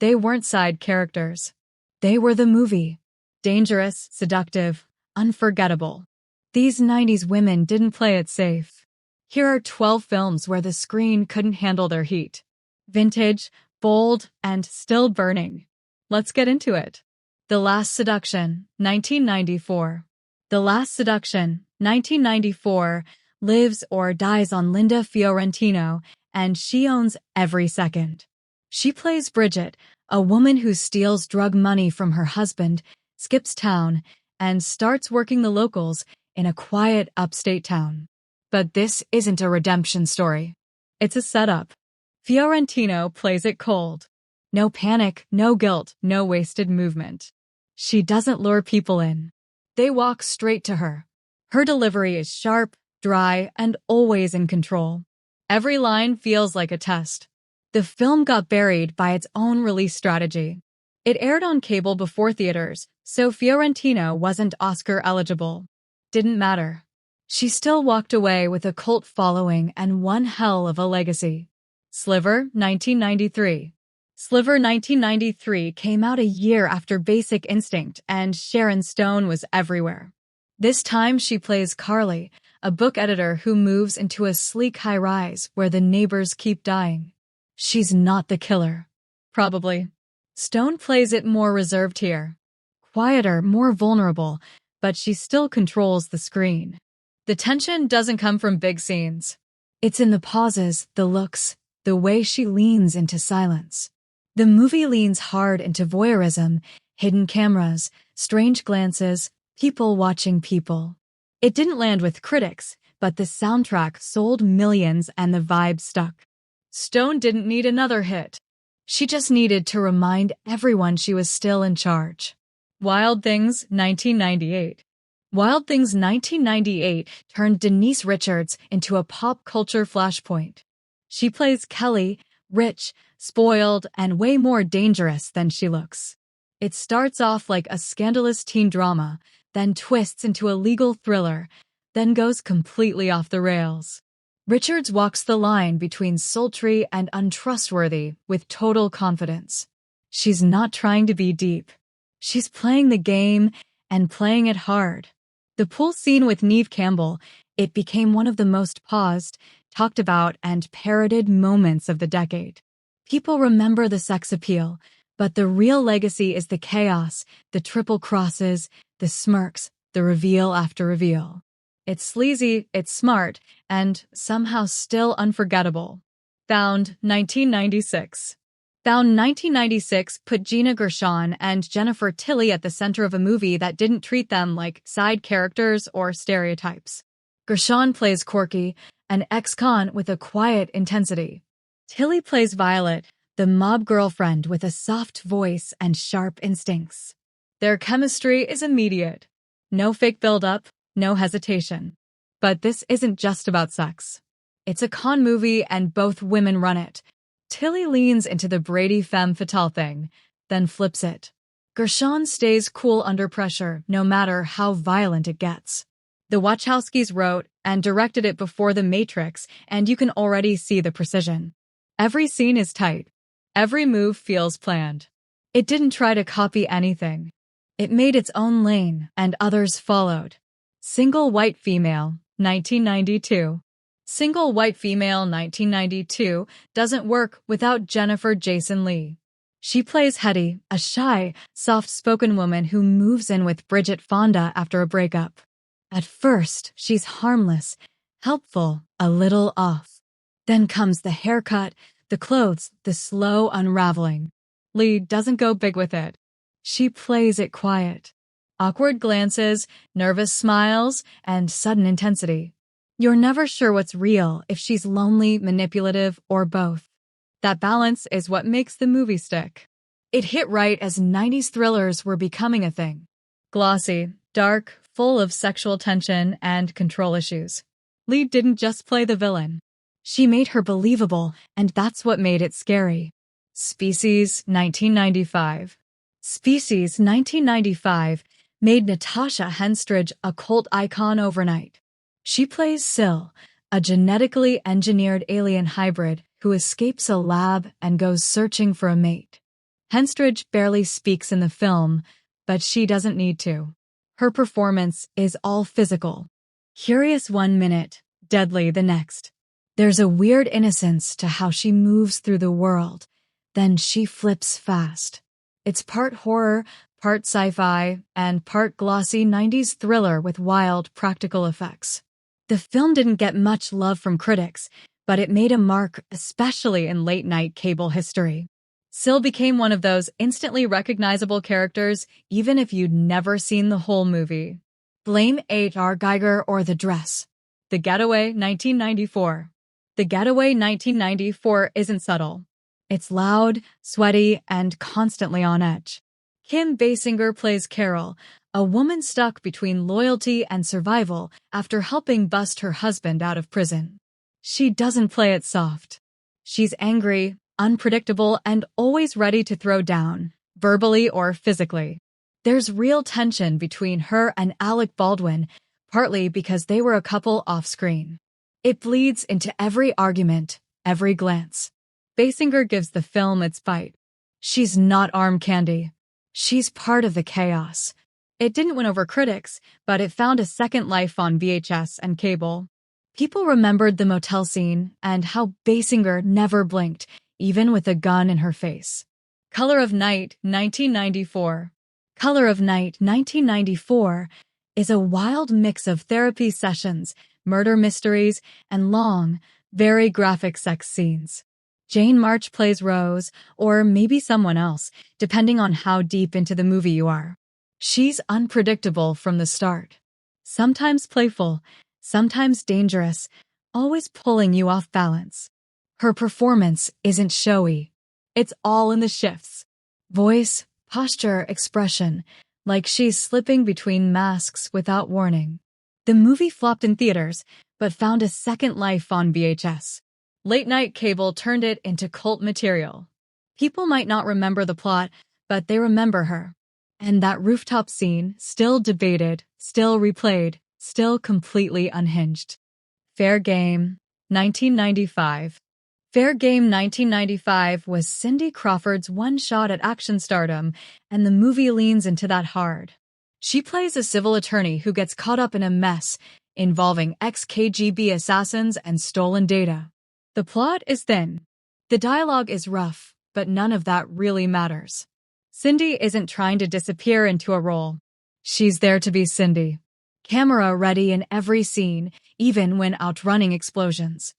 They weren't side characters. They were the movie. Dangerous, seductive, unforgettable. These 90s women didn't play it safe. Here are 12 films where the screen couldn't handle their heat. Vintage, bold, and still burning. Let's get into it. The Last Seduction, 1994. The Last Seduction, 1994, lives or dies on Linda Fiorentino, and she owns every second. She plays Bridget, a woman who steals drug money from her husband, skips town, and starts working the locals in a quiet upstate town. But this isn't a redemption story. It's a setup. Fiorentino plays it cold. No panic, no guilt, no wasted movement. She doesn't lure people in. They walk straight to her. Her delivery is sharp, dry, and always in control. Every line feels like a test. The film got buried by its own release strategy. It aired on cable before theaters, so Fiorentino wasn't Oscar eligible. Didn't matter. She still walked away with a cult following and one hell of a legacy. Sliver, 1993. Sliver 1993 came out a year after Basic Instinct, and Sharon Stone was everywhere. This time she plays Carly, a book editor who moves into a sleek high-rise where the neighbors keep dying. She's not the killer. Probably. Stone plays it more reserved here. Quieter, more vulnerable, but she still controls the screen. The tension doesn't come from big scenes. It's in the pauses, the looks, the way she leans into silence. The movie leans hard into voyeurism, hidden cameras, strange glances, people watching people. It didn't land with critics, but the soundtrack sold millions and the vibe stuck. Stone didn't need another hit. She just needed to remind everyone she was still in charge. Wild Things, 1998. Wild Things 1998 turned Denise Richards into a pop culture flashpoint. She plays Kelly, rich, spoiled, and way more dangerous than she looks. It starts off like a scandalous teen drama, then twists into a legal thriller, then goes completely off the rails. Richards walks the line between sultry and untrustworthy with total confidence. She's not trying to be deep. She's playing the game and playing it hard. The pool scene with Neve Campbell, it became one of the most paused, talked about, and parroted moments of the decade. People remember the sex appeal, but the real legacy is the chaos, the triple crosses, the smirks, the reveal after reveal. It's sleazy, it's smart, and somehow still unforgettable. Found, 1996. Found 1996 put Gina Gershon and Jennifer Tilly at the center of a movie that didn't treat them like side characters or stereotypes. Gershon plays Corky, an ex-con with a quiet intensity. Tilly plays Violet, the mob girlfriend with a soft voice and sharp instincts. Their chemistry is immediate. No fake build-up, no hesitation. But this isn't just about sex. It's a con movie and both women run it. Tilly leans into the Brady femme fatale thing, then flips it. Gershon stays cool under pressure, no matter how violent it gets. The Wachowskis wrote and directed it before The Matrix, and you can already see the precision. Every scene is tight. Every move feels planned. It didn't try to copy anything. It made its own lane, and others followed. Single White Female, 1992. Single White Female 1992 doesn't work without Jennifer Jason Leigh. She plays Hetty, a shy, soft-spoken woman who moves in with Bridget Fonda after a breakup. At first, she's harmless, helpful, a little off. Then comes the haircut, the clothes, the slow unraveling. Leigh doesn't go big with it. She plays it quiet. Awkward glances, nervous smiles, and sudden intensity. You're never sure what's real, if she's lonely, manipulative, or both. That balance is what makes the movie stick. It hit right as 90s thrillers were becoming a thing. Glossy, dark, full of sexual tension and control issues. Leigh didn't just play the villain. She made her believable, and that's what made it scary. Species, 1995. Species, 1995, made Natasha Henstridge a cult icon overnight. She plays Syl, a genetically engineered alien hybrid who escapes a lab and goes searching for a mate. Henstridge barely speaks in the film, but she doesn't need to. Her performance is all physical. Curious one minute, deadly the next. There's a weird innocence to how she moves through the world, then she flips fast. It's part horror, part sci-fi, and part glossy 90s thriller with wild practical effects. The film didn't get much love from critics, but it made a mark, especially in late-night cable history. Syl became one of those instantly recognizable characters, even if you'd never seen the whole movie. Blame H.R. Geiger or The Dress. The Getaway, 1994. The Getaway, 1994 isn't subtle. It's loud, sweaty, and constantly on edge. Kim Basinger plays Carol, a woman stuck between loyalty and survival after helping bust her husband out of prison. She doesn't play it soft. She's angry, unpredictable, and always ready to throw down, verbally or physically. There's real tension between her and Alec Baldwin, partly because they were a couple off-screen. It bleeds into every argument, every glance. Basinger gives the film its bite. She's not arm candy. She's part of the chaos. It didn't win over critics, but it found a second life on VHS and cable. People remembered the motel scene and how Basinger never blinked, even with a gun in her face. Color of Night, 1994. Color of Night, 1994 is a wild mix of therapy sessions, murder mysteries, and long, very graphic sex scenes. Jane March plays Rose, or maybe someone else, depending on how deep into the movie you are. She's unpredictable from the start. Sometimes playful, sometimes dangerous, always pulling you off balance. Her performance isn't showy. It's all in the shifts. Voice, posture, expression, like she's slipping between masks without warning. The movie flopped in theaters, but found a second life on VHS. Late-night cable turned it into cult material. People might not remember the plot, but they remember her. And that rooftop scene, still debated, still replayed, still completely unhinged. Fair Game, 1995. Fair Game 1995 was Cindy Crawford's one shot at action stardom, and the movie leans into that hard. She plays a civil attorney who gets caught up in a mess involving ex-KGB assassins and stolen data. The plot is thin. The dialogue is rough, but none of that really matters. Cindy isn't trying to disappear into a role. She's there to be Cindy. Camera ready in every scene, even when outrunning explosions.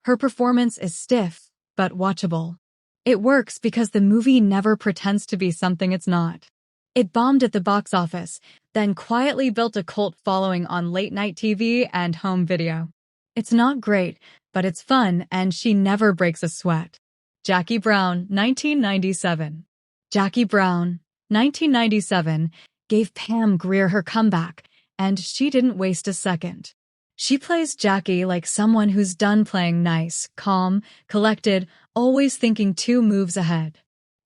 Her performance is stiff, but watchable. It works because the movie never pretends to be something it's not. It bombed at the box office, then quietly built a cult following on late-night TV and home video. It's not great, but it's fun, and she never breaks a sweat. Jackie Brown, 1997. Jackie Brown, 1997, gave Pam Grier her comeback, and she didn't waste a second. She plays Jackie like someone who's done playing nice, calm, collected, always thinking 2 moves ahead.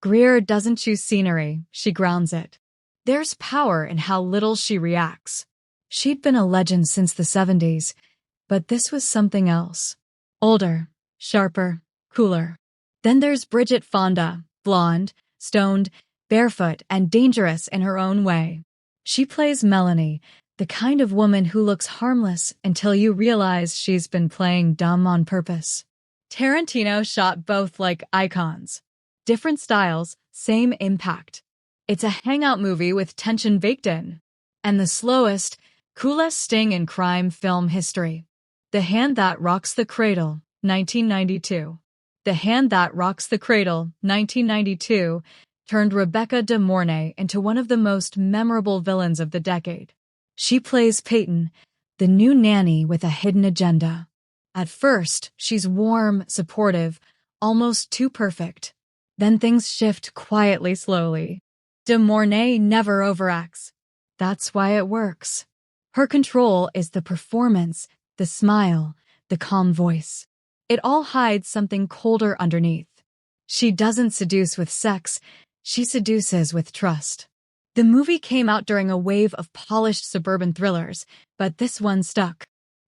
Grier doesn't choose scenery, she grounds it. There's power in how little she reacts. She'd been a legend since the 70s, but this was something else. Older, sharper, cooler. Then there's Bridget Fonda, blonde, stoned, barefoot, and dangerous in her own way. She plays Melanie, the kind of woman who looks harmless until you realize she's been playing dumb on purpose. Tarantino shot both like icons. Different styles, same impact. It's a hangout movie with tension baked in. And the slowest, coolest sting in crime film history. The Hand That Rocks the Cradle, 1992. The Hand That Rocks the Cradle, 1992, turned Rebecca De Mornay into one of the most memorable villains of the decade. She plays Peyton, the new nanny with a hidden agenda. At first, she's warm, supportive, almost too perfect. Then things shift quietly, slowly. De Mornay never overacts. That's why it works. Her control is the performance, the smile, the calm voice. It all hides something colder underneath. She doesn't seduce with sex, she seduces with trust. The movie came out during a wave of polished suburban thrillers, but this one stuck.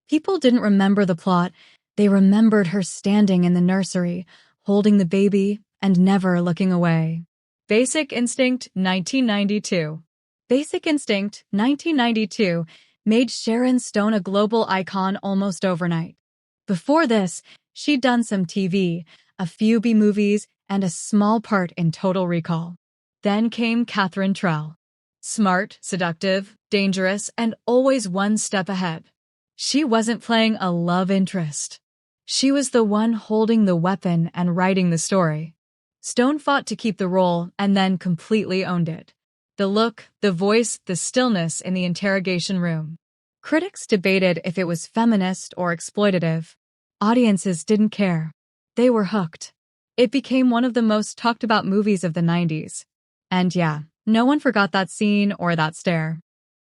People didn't remember the plot, they remembered her standing in the nursery, holding the baby, and never looking away. Basic Instinct 1992. Basic Instinct 1992 made Sharon Stone a global icon almost overnight. Before this, she'd done some TV, a few B movies, and a small part in Total Recall. Then came Catherine Trell. Smart, seductive, dangerous, and always one step ahead. She wasn't playing a love interest. She was the one holding the weapon and writing the story. Stone fought to keep the role and then completely owned it. The look, the voice, the stillness in the interrogation room. Critics debated if it was feminist or exploitative. Audiences didn't care. They were hooked. It became one of the most talked about movies of the 90s. And yeah, no one forgot that scene or that stare.